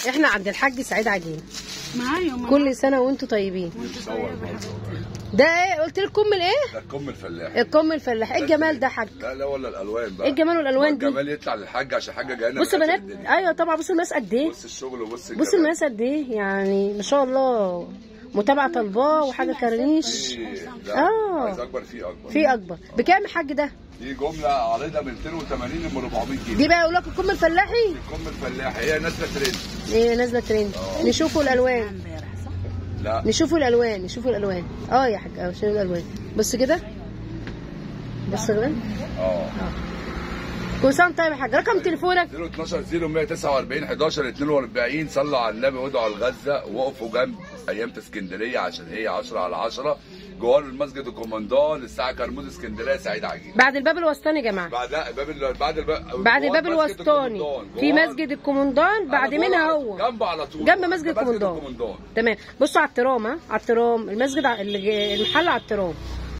احنا عند الحاج سعيد عجين. معايا كل سنه وانتوا طيبين. ده ايه قلت لك؟ كم الايه؟ ده الكم الفلاح. الكم الفلاح. ايه الجمال ده يا حاج؟ لا ولا الالوان بقى. ايه الجمال والالوان دي؟ الجمال يطلع للحاج عشان حاجه جايه. بصوا بنات، ايوه طبعا. بصوا المقاس قد ايه؟ بص الشغل وبص بص المقاس قد ايه، يعني ما شاء الله. متابعه طالباه وحاجه كرنيش. عايز اكبر في اكبر. بكام يا حاج ده؟ دي جمله عارضه من 280 ل 400 جنيه. دي بقى يقول لك الكم الفلاحي. الكم الفلاحي هي نازله ترند. ايه نازله ترند. نشوفوا الالوان. لا نشوفوا الالوان. نشوفوا الالوان. يا حاج شوفوا الالوان. بص كده. بص كده. كل سنه طيب يا حاج. رقم تليفونك 012 0149 11 42. صلوا على النبي وادعوا لغزه ووقفوا جنب ايام اسكندريه عشان هي 10 على 10 جوار المسجد الكوماندان الساعه كرموز اسكندريه سعيد عجين. بعد الباب الوسطاني يا جماعه. بعد الباب الوسطاني في مسجد الكوماندان. بعد منها هو جنبه على طول. جنب مسجد الكوماندان. تمام. بصوا على الترام. على الترام المسجد المحل على الترام.